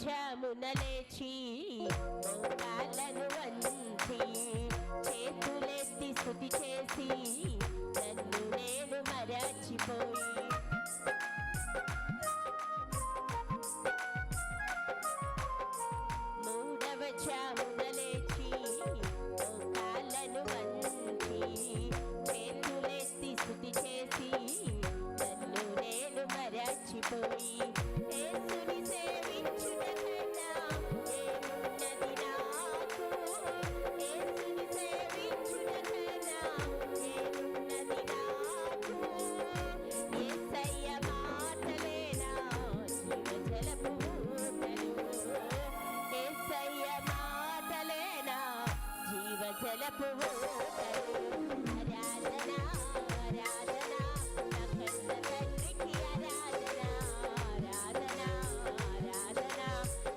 జామున లేచి మోకాళ్ళను వంచి చేతులెత్తి స్తుతి చేసి నన్ను నేను మరచిపోయి మూడవ జామున లేచి మోకాళ్ళను వంచి చేతులెత్తి స్తుతి చేసి నన్ను నేను మరచిపోయి యేసుని సేవించుట కన్నా ఏమున్నది నాకు యేసుని సేవించుట కన్నా ఏమున్నది నాకు యేసయ్య మాటలే నా జీవజలపు ఊటలు యేసయ్య మాటలే నా జీవజలపు ఊటలు ఆరాధన ఆరాధన నా కన్న తండ్రికి ఆరాధన ఆరాధన ఆరాధన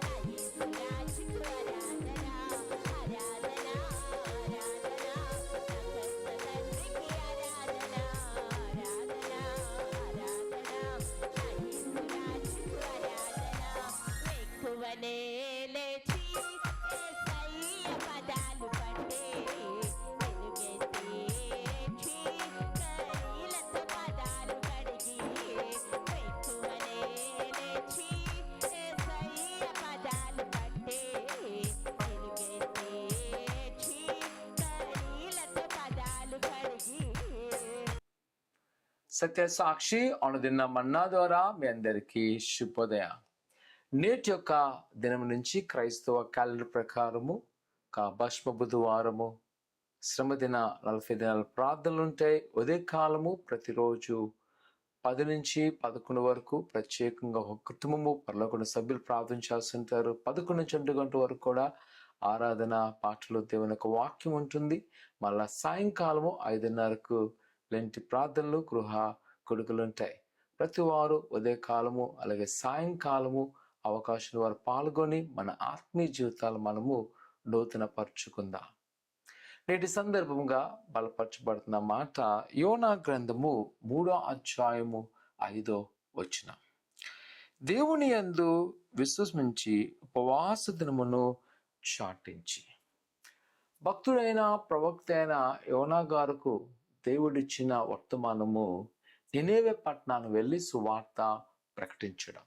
నా యేసు రాజుకు ఆరాధన ఆరాధన ఆరాధన నా కన్న తండ్రికి ఆరాధన ఆరాధన ఆరాధన నా యేసు రాజుకు ఆరాధన ఎక్కువనే లేచి యేసయ్య పదాలు పట్టే వెలుగెత్తి కైలతో పదాలు కడిగి ఎక్కువనే లేచి యేసయ్య పదాలు పట్టే వెలుగెత్తి కైలతో పదాలు కడిగి సత్య సాక్షి అనుదిన మన్నా ద్వారా మీ అందరికీ శుభోదయం. నేటి యొక్క దినం నుంచి క్రైస్తవ క్యాలెండర్ ప్రకారము భస్మ బుధవారము శ్రమదిన 40 దినాల ప్రార్థనలు ఉంటాయి. ఉదయకాలము ప్రతిరోజు 10 నుంచి 11 వరకు ప్రత్యేకంగా ఒక కుటుంబము పరలోక సభ్యులు ప్రార్థన చేస్తుంటారు. 11 నుంచి 2 గంటల వరకు కూడా ఆరాధన పాటలు దేవుని యొక్క వాక్యం ఉంటుంది. మళ్ళా సాయంకాలము 5:30కు లెంటి ప్రార్థనలు గృహ కొడుకులు ఉంటాయి. ప్రతి వారు ఉదయకాలము అలాగే సాయంకాలము అవకాశం వారు పాల్గొని మన ఆత్మీయ జీవితాలు మనము నూతన పరుచుకుందాం. నేటి సందర్భంగా బలపరచబడుతున్న మాట యోనా గ్రంథము 3వ అధ్యాయము 5వ వచనం. దేవుని యందు విశ్వసించి ఉపవాస దినమును చాటించి. భక్తుడైన ప్రవక్త అయిన యోనా గారుకు దేవుడిచ్చిన వర్తమానము నినేవే పట్టణానికి వెళ్ళి సువార్త ప్రకటించడం,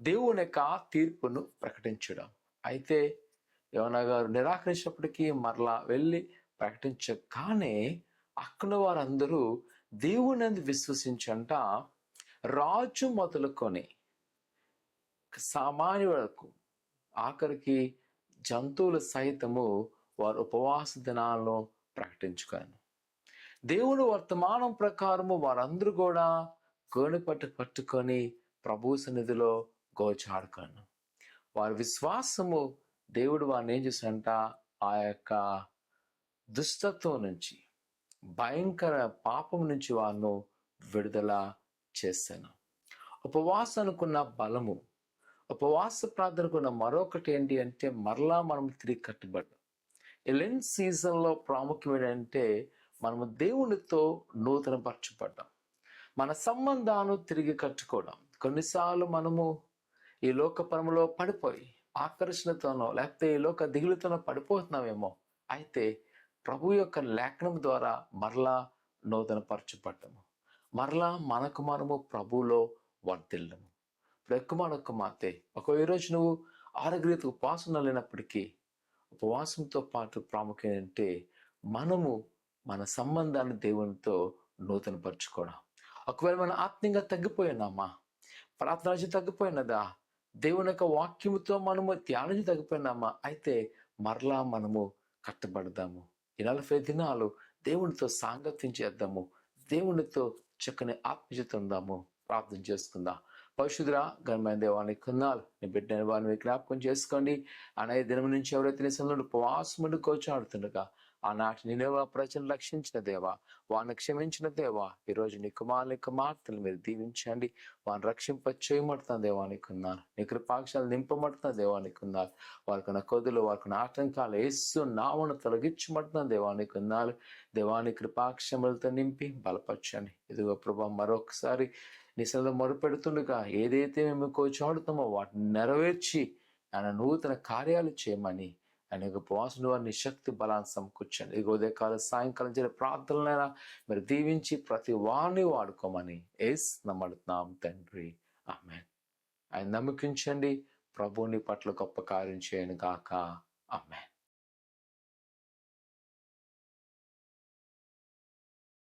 దేవుని యొక్క తీర్పును ప్రకటించడం. అయితే యోనా గారు నిరాకరించినప్పటికీ మరలా వెళ్ళి ప్రకటించగానే అక్కడ వారందరూ దేవుని యందు విశ్వసించంట రాజు మొదలుకొని సామాన్యులకు ఆఖరికి జంతువులు సైతము వారు ఉపవాస దినాలను ప్రకటించుకాను. దేవుని వర్తమానం ప్రకారము వారందరూ కూడా గోనె పట్టుకొని ప్రభు సన్నిధిలో గోచాడుకాను. వారి విశ్వాసము దేవుడు వారిని ఏం చేశాడంట, ఆ యొక్క దుష్టత్వం నుంచి భయంకర పాపం నుంచి వారిని విడుదల చేశాను. ఉపవాసానికున్న బలము, ఉపవాస ప్రార్థనకున్న మరొకటి ఏంటి అంటే మరలా మనం తిరిగి కట్టుబడ్డాం. ఈ లెంట్ సీజన్లో ప్రాముఖ్యం ఏంటంటే మనము దేవునితో నూతన పరచబడ్డాం. మన సంబంధాలను తిరిగి కట్టుకోవడం. కొన్నిసార్లు మనము ఈ లోకపరములో పడిపోయి ఆకర్షణతోనో లేకపోతే ఈ లోక దిగులుతోనో పడిపోతున్నామేమో. అయితే ప్రభు యొక్క లేఖనం ద్వారా మరలా నూతన పరచబడ్డము. మరలా మనకు మనము ప్రభువులో వర్ధిల్లము. ఇప్పుడు ఎక్కువ మాతే ఈరోజు నువ్వు ఆరోగ్యత ఉపవాసం లేనప్పటికీ ఉపవాసంతో పాటు ప్రాముఖ్యం అంటే మనము మన సంబంధాన్ని దేవునితో నూతన పరచుకోవడం. ఒకవేళ మనం ఆత్మీయంగా తగ్గిపోయినామా, ప్రార్థన తగ్గిపోయినదా, దేవుని యొక్క వాక్యముతో మనము ధ్యానం తగ్గిపోయినామా, అయితే మరలా మనము కట్టబడదాము. ఈ 40 దినాలు దేవునితో సాంగత్యం చేద్దాము. దేవునితో చక్కని ఆత్మీయత ఉందాము. ప్రార్థన చేసుకుందాం. పరిశుద్ధుడా ఘనమైన దేవానికి కొందాలు. నీ బిడ్డని వారిని జ్ఞాపకం చేసుకోండి. అనే దినం నుంచి ఎవరైతే నీ సందులో ఉపవాసముండి కోచాడుతుండగా ఆనాటి నినేవే ప్రజలను రక్షించిన దేవా, వారిని క్షమించిన దేవా, ఈరోజు నీ కుమారుని కుమార్తెలు మీరు దీవించండి. వారిని రక్షింప చేయమంటున్న దేవానికి ఉన్నాను. నీ కృపాక్షాలు నింపమంటున్న దేవానికి ఉన్నారు. వారికి కొదులు వారికి ఆటంకాలు యేసు నామమున తొలగించమంటున్న దేవానికి ఉన్నారు. దేవాని కృపాక్షములతో నింపి బలపరచండి. ఇదిగో ప్రభా, మరొకసారి నీ సన్నిధిలో మొరపెడుతుండగా ఏదైతే మేము కోచాడుతామో వాటిని నెరవేర్చి ఆయన నూతన కార్యాలు చేయమని ఆయన ఉపవాసం వారిని శక్తి బలాన్ని సమకూర్చండి. ఇక ఉదయకాల సాయంకాలం జరిగే ప్రార్థనలైనా మీరు దీవించి ప్రతి వారిని వాడుకోమని నమ్ముతున్నాం తండ్రి. ఆమేన్. ఆయన నమ్మకించండి. ప్రభువుని పట్ల గొప్ప కార్యం చేయను గాక. ఆమేన్.